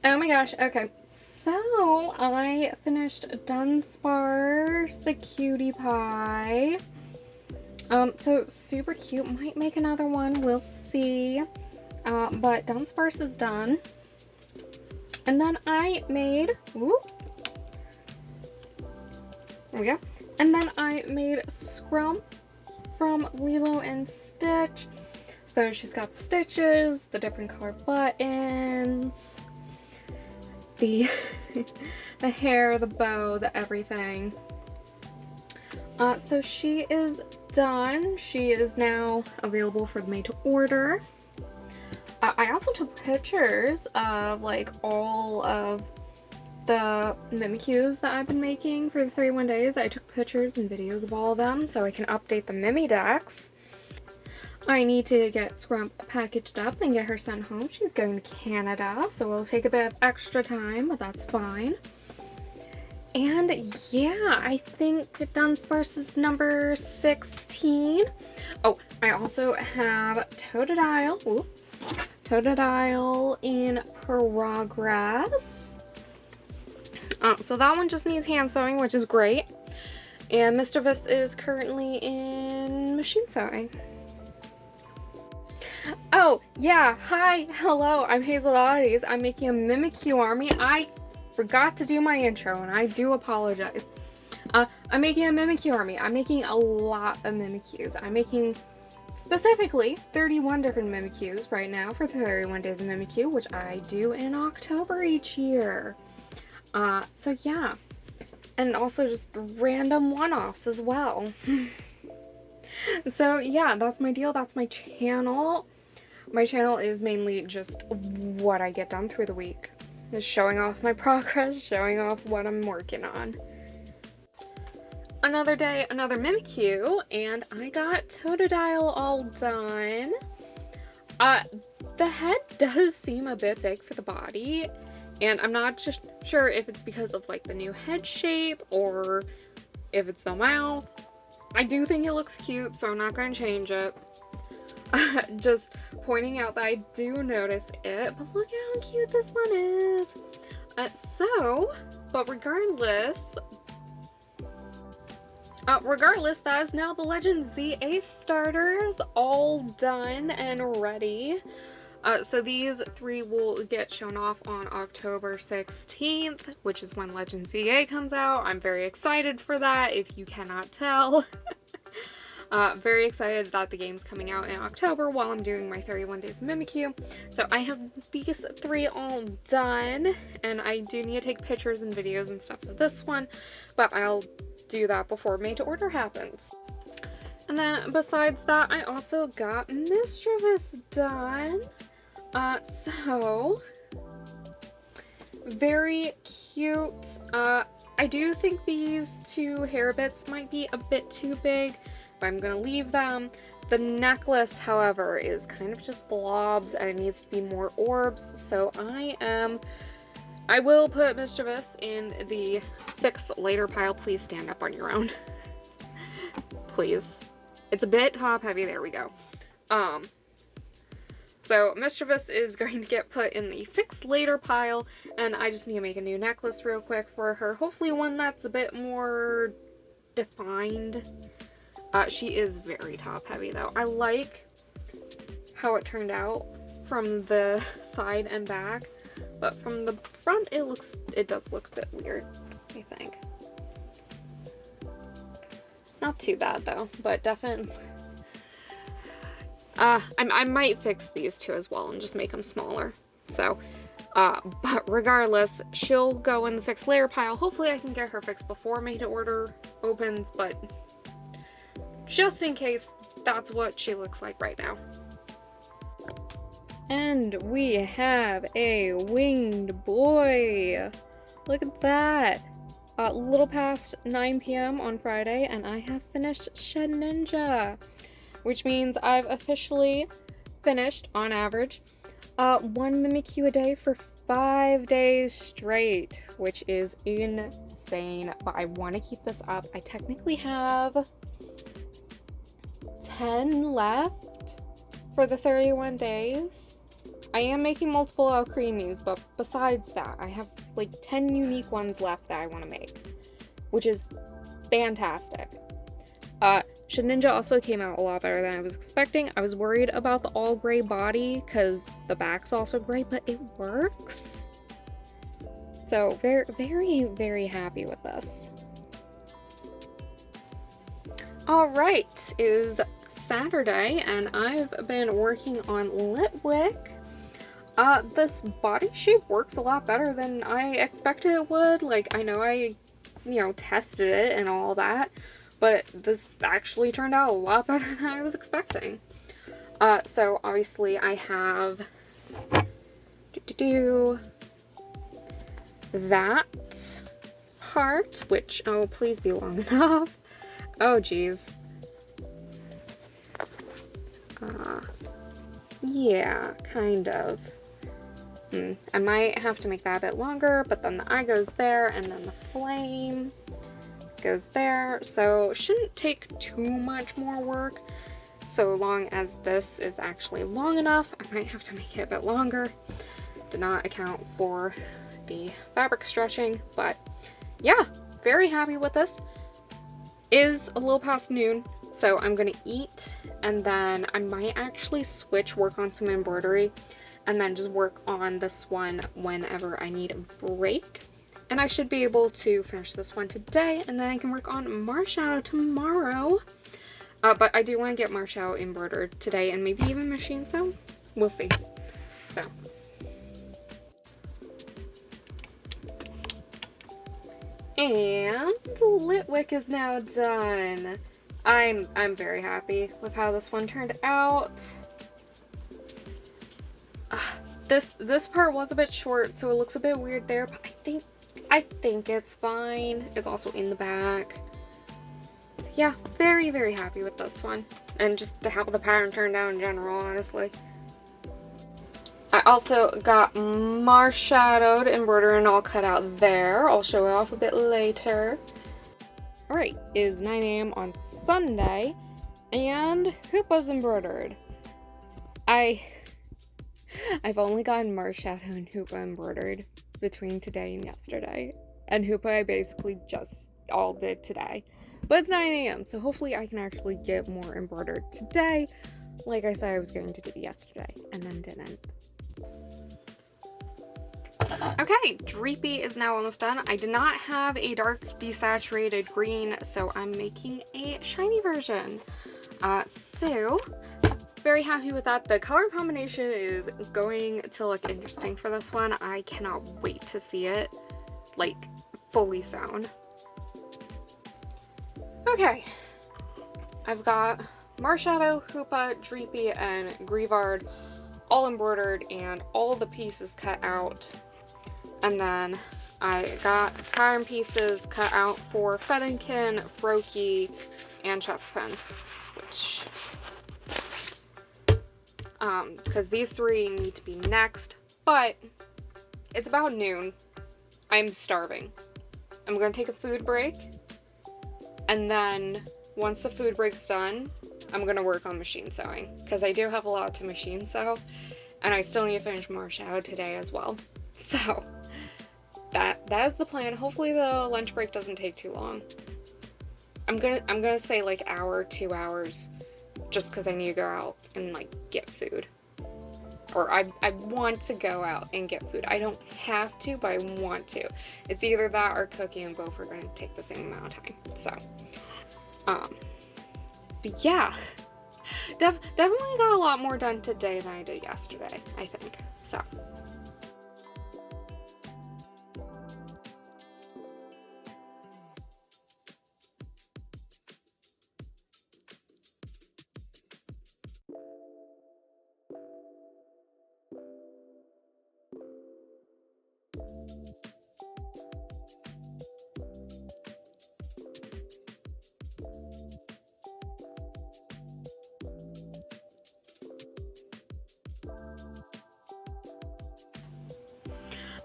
Oh my gosh, okay. So I finished Dunsparce the cutie pie. So super cute. Might make another one, we'll see. But Dunsparce is done. And then I made, ooh, there we go. And then I made Scrump from Lilo and Stitch. So she's got the stitches, the different color buttons, the the hair, the bow, the everything. So she is done. She is now available for the made to order. I also took pictures of like all of the Mimikyus that I've been making for the 31 days. I took pictures and videos of all of them so I can update the Mimi decks. I need to get Scrump packaged up and get her sent home. She's going to Canada, so it'll take a bit of extra time, but that's fine. And yeah, I think Dunsparce is number 16. Oh, I also have Totodile. Ooh, Totodile in progress. So that one just needs hand sewing, which is great. And Mischievous is currently in machine sewing. Oh, yeah, hi, hello, I'm Hazel Oddities. I'm making a Mimikyu army. I forgot to do my intro, and I do apologize. I'm making a Mimikyu army. I'm making a lot of Mimikyus. I'm making specifically 31 different Mimikyus right now for 31 days of Mimikyu, which I do in October each year. So yeah. And also just random one-offs as well. So yeah, that's my deal. That's my channel. My channel is mainly just what I get done through the week. Just showing off my progress, showing off what I'm working on. Another day, another Mimikyu, and I got Totodile all done. The head does seem a bit big for the body, and I'm not just sure if it's because of like the new head shape or if it's the mouth. I do think it looks cute, so I'm not going to change it. Just pointing out that I do notice it, but look how cute this one is. But regardless, that is now the Legend Z Ace starters all done and ready. So these three will get shown off on October 16th, which is when Legend ZA comes out. I'm very excited for that, if you cannot tell. Very excited that the game's coming out in October while I'm doing my 31 days of Mimikyu. So I have these three all done, and I do need to take pictures and videos and stuff of this one, but I'll do that before made to order happens. And then besides that, I also got Mischievous done. So very cute. I do think these two hair bits might be a bit too big, but I'm gonna leave them. The necklace, however, is kind of just blobs and it needs to be more orbs, so I will put Mischievous in the fix later pile. Please stand up on your own. Please. It's a bit top heavy, there we go. So Mischievous is going to get put in the fix later pile, and I just need to make a new necklace real quick for her. Hopefully one that's a bit more defined. She is very top heavy though. I like how it turned out from the side and back, but from the front it does look a bit weird, I think. Not too bad though, but definitely. I might fix these two as well and just make them smaller. So, but regardless, she'll go in the fixed layer pile. Hopefully I can get her fixed before made to order opens, but just in case, that's what she looks like right now. And we have a winged boy. Look at that. A little past 9 p.m. on Friday, and I have finished Shed Ninja, which means I've officially finished, on average, one Mimikyu a day for 5 days straight, which is insane, but I want to keep this up. I technically have 10 left for the 31 days, I am making multiple creamies, but besides that, I have like 10 unique ones left that I want to make, which is fantastic. Ninja also came out a lot better than I was expecting. I was worried about the all gray body because the back's also gray, but it works. So very, very, very happy with this. All right, it is Saturday and I've been working on Litwick. This body shape works a lot better than I expected it would. Like, I know I, tested it and all that, but this actually turned out a lot better than I was expecting. So obviously I have that part, which, oh, please be long enough. Oh, geez. Yeah, kind of. I might have to make that a bit longer, but then the eye goes there, and then the flame goes there, so shouldn't take too much more work, so long as this is actually long enough. I might have to make it a bit longer. Did not account for the fabric stretching, but yeah, very happy with this. Is a little past noon, so I'm gonna eat, and then I might actually work on some embroidery, and then just work on this one whenever I need a break. And I should be able to finish this one today, and then I can work on Marshadow tomorrow. But I do want to get Marshadow embroidered today, and maybe even machine sew. We'll see. So. And Litwick is now done. I'm very happy with how this one turned out. This part was a bit short, so it looks a bit weird there, but I think it's fine. It's also in the back. So yeah, very, very happy with this one. And just how the pattern turned out in general, honestly. I also got Marshadowed embroidery and all cut out there. I'll show it off a bit later. Alright, it is 9 a.m. on Sunday, and Hoopa's embroidered. I've only gotten Marshadow and Hoopa embroidered between today and yesterday. And Hoopa I basically just all did today. But it's 9 a.m. so hopefully I can actually get more embroidered today. Like I said I was going to do yesterday, and then didn't. Okay, Dreepy is now almost done. I did not have a dark desaturated green, so I'm making a shiny version. So very happy with that. The color combination is going to look interesting for this one. I cannot wait to see it, like, fully sewn. Okay, I've got Marshadow, Hoopa, Dreepy, and Grievard all embroidered and all the pieces cut out. And then I got pattern pieces cut out for Fedinkin, Froakie, and Chespin, which, because these three need to be next, but it's about noon. I'm starving. I'm gonna take a food break, and then once the food break's done, I'm gonna work on machine sewing, because I do have a lot to machine sew, and I still need to finish Marshadow today as well. So that is the plan. Hopefully the lunch break doesn't take too long. I'm gonna say like hour, 2 hours, just because I need to go out and like get food. Or I want to go out and get food. I don't have to, but I want to. It's either that or cooking, and both are going to take the same amount of time. So, but yeah, definitely got a lot more done today than I did yesterday, I think. So.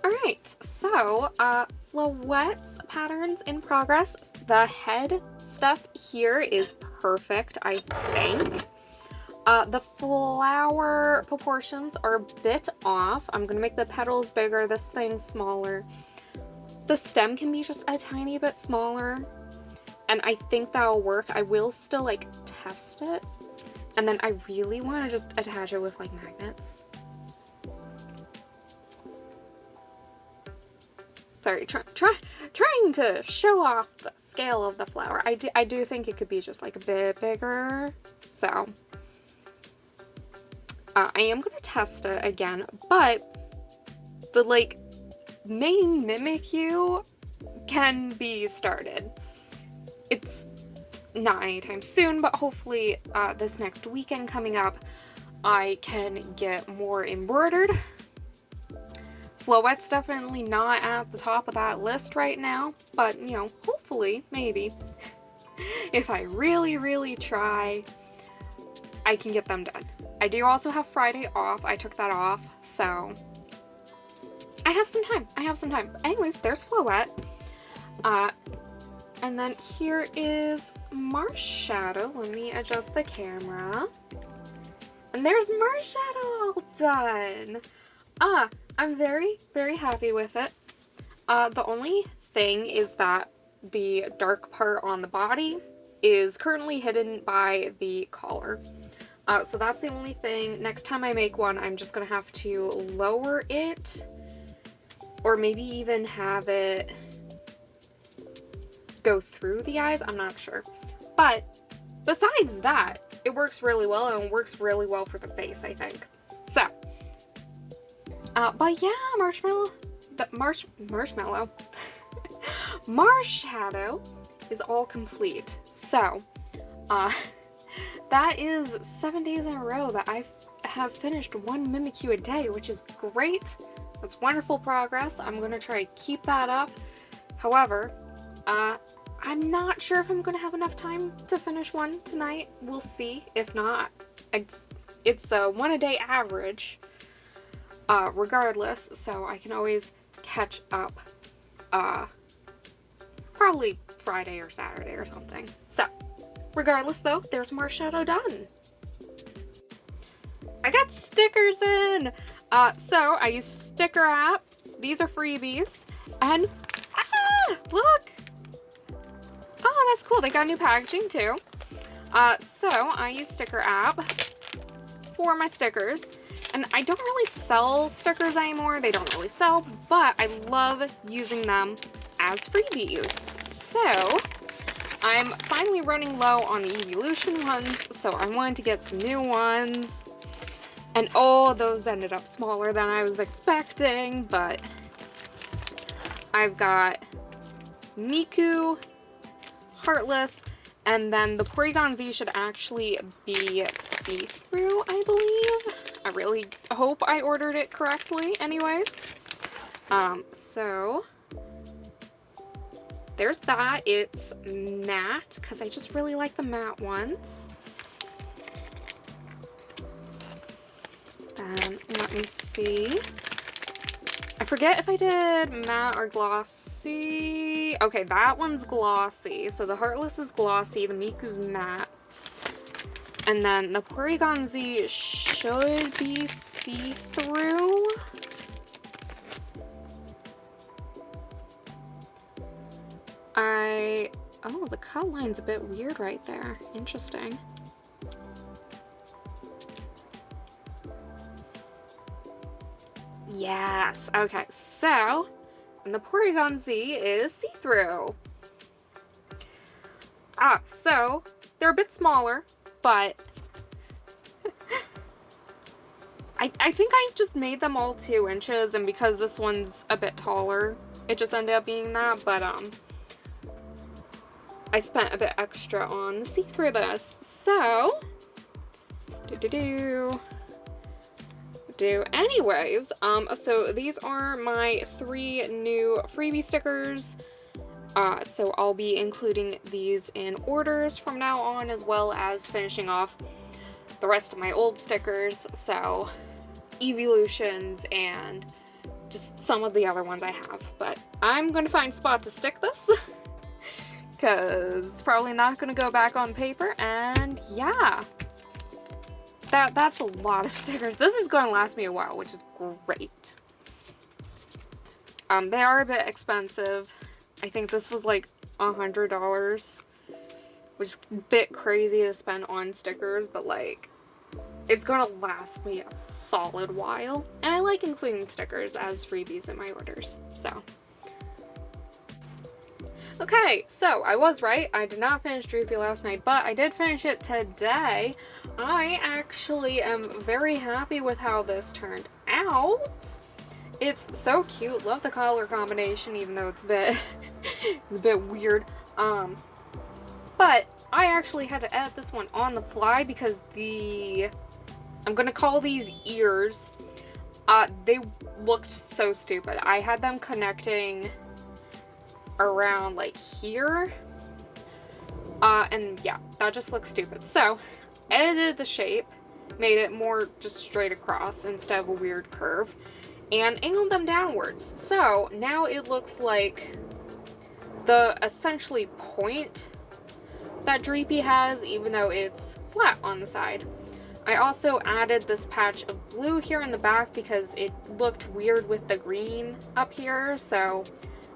Alright, so, Floette's patterns in progress. The head stuff here is perfect, I think. The flower proportions are a bit off. I'm gonna make the petals bigger, this thing smaller. The stem can be just a tiny bit smaller, and I think that'll work. I will still like test it, and then I really want to just attach it with like magnets. Sorry, trying to show off the scale of the flower. I do think it could be just like a bit bigger, so I am gonna test it again, but the like main Mimikyu can be started. It's not anytime soon, but hopefully this next weekend coming up, I can get more embroidered. Floette's definitely not at the top of that list right now, but you know, hopefully, maybe, if I really, really try, I can get them done. I do also have Friday off. I took that off, so I have some time. I have some time. But anyways, there's Floette. And then here is Marshadow. Let me adjust the camera. And there's Marshadow all done. I'm very, very happy with it. The only thing is that the dark part on the body is currently hidden by the collar. So that's the only thing. Next time I make one, I'm just gonna have to lower it, or maybe even have it go through the eyes. I'm not sure. But besides that, it works really well, and works really well for the face, I think. So, but yeah, Marshmallow Marshadow is all complete. So, that is 7 days in a row that I have finished one Mimikyu a day, which is great. That's wonderful progress. I'm gonna try to keep that up. However, I'm not sure if I'm gonna have enough time to finish one tonight. We'll see. If not, it's a 1 a day average, regardless, so I can always catch up, probably Friday or Saturday or something. So, regardless though, there's Marshadow done. I got stickers in! So I use Sticker App. These are freebies. And, look! Oh, that's cool. They got new packaging too. So I use Sticker App for my stickers. And I don't really sell stickers anymore. They don't really sell, but I love using them as freebies. So I'm finally running low on the Evolution ones, so I wanted to get some new ones. And oh, those ended up smaller than I was expecting, but I've got Miku, Heartless, and then the Porygon Z should actually be see-through, I believe. I really hope I ordered it correctly anyways. So there's that. It's matte, because I just really like the matte ones. Then, let me see. I forget if I did matte or glossy. Okay, that one's glossy. So the Heartless is glossy, the Miku's matte. And then the Porygon Z should be see-through. Oh, the cut line's a bit weird right there. Interesting. Yes, okay, so, and the Porygon Z is see-through. So, they're a bit smaller, but I think I just made them all 2 inches, and because this one's a bit taller, it just ended up being that, but, I spent a bit extra on the see-throughness, so, anyways, so these are my 3 new freebie stickers. So I'll be including these in orders from now on, as well as finishing off the rest of my old stickers, so Evolutions and just some of the other ones I have. But I'm going to find a spot to stick this, because it's probably not going to go back on paper, and yeah. that's a lot of stickers. This is going to last me a while, which is great. They are a bit expensive. I think this was like $100, which is a bit crazy to spend on stickers, but like, it's gonna last me a solid while. And I like including stickers as freebies in my orders, so. Okay, so I was right. I did not finish Droopy last night, but I did finish it today. I actually am very happy with how this turned out. It's so cute. Love the color combination, even though it's a bit, it's a bit weird. But I actually had to edit this one on the fly because I'm gonna call these ears, they looked so stupid. I had them connecting around like here, and yeah, that just looks stupid. So, edited the shape, made it more just straight across instead of a weird curve, and angled them downwards. So now it looks like the essentially point that Dreepy has, even though it's flat on the side. I also added this patch of blue here in the back because it looked weird with the green up here, so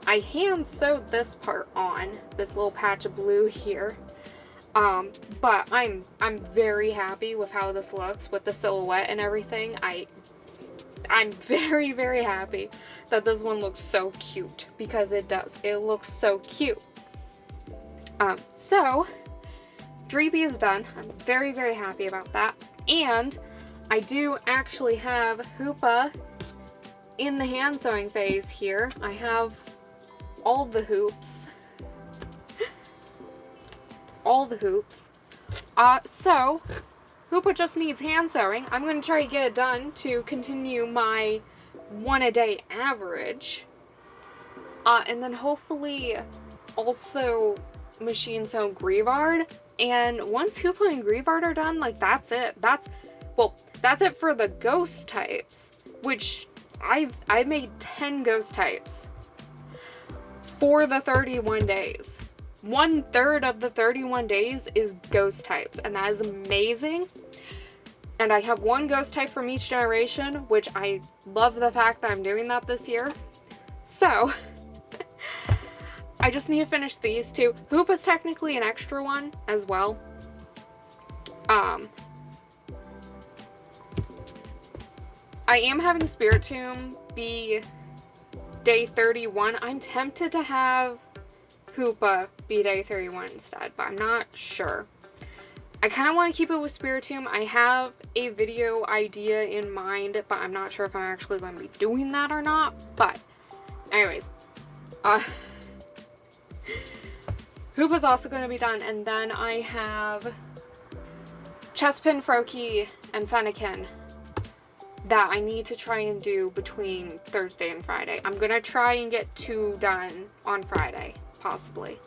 I hand sewed this part on, this little patch of blue here. But I'm very happy with how this looks with the silhouette and everything. I'm very, very happy that this one looks so cute, because it does. It looks so cute. So Dreepy is done. I'm very, very happy about that. And I do actually have Hoopa in the hand sewing phase here. I have all the hoops. All the hoops. So Hoopa just needs hand sewing. I'm going to try to get it done to continue my 1 a day average. And then hopefully also machine sew Grievard. And once Hoopa and Grievard are done, like, that's it. That's it for the ghost types, which I've made 10 ghost types for the 31 days. 1/3 of the 31 days is ghost types, and that is amazing. And I have 1 ghost type from each generation, which I love the fact that I'm doing that this year. So I just need to finish these 2. Hoopa's technically an extra one as well. I am having Spirit Tomb be day 31. I'm tempted to have Hoopa be day 31 instead, but I'm not sure. I kind of want to keep it with Spirit Tomb. I have a video idea in mind, but I'm not sure if I'm actually going to be doing that or not. But anyways, Hoopa's also going to be done, and then I have Chespin, Froakie, and Fennekin that I need to try and do between Thursday and Friday. I'm going to try and get 2 done on Friday, possibly.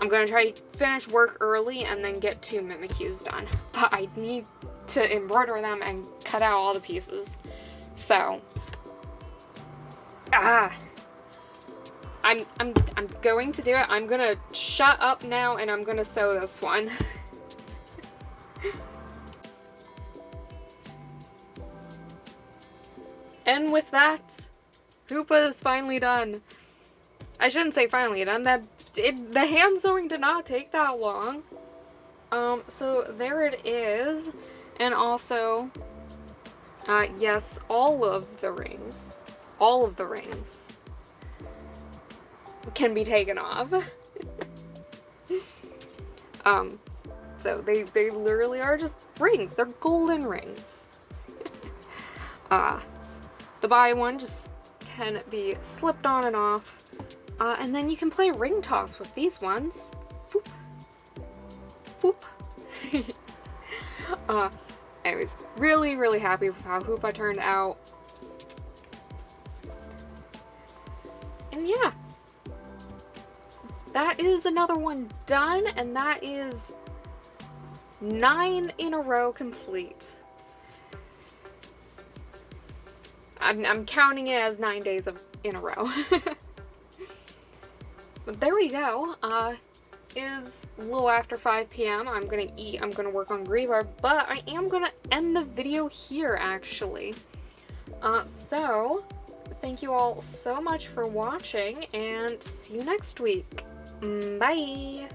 I'm going to try to finish work early and then get 2 Mimikyus done. But I need to embroider them and cut out all the pieces. So, I'm going to do it. I'm going to shut up now and I'm going to sew this one. And with that, Hoopa is finally done. I shouldn't say finally done. The hand sewing did not take that long. So there it is. And also, yes, all of the rings can be taken off. So they literally are just rings. They're golden rings. The buy one just can be slipped on and off. And then you can play ring toss with these ones. Boop. Boop. Anyways, really, really happy with how Hoopa turned out. And yeah. That is another one done, and that is 9 in a row complete. I'm counting it as 9 days in a row. But there we go. is a little after 5 p.m. I'm gonna eat, I'm gonna work on Griever, but I am gonna end the video here actually. So thank you all so much for watching and see you next week. Bye!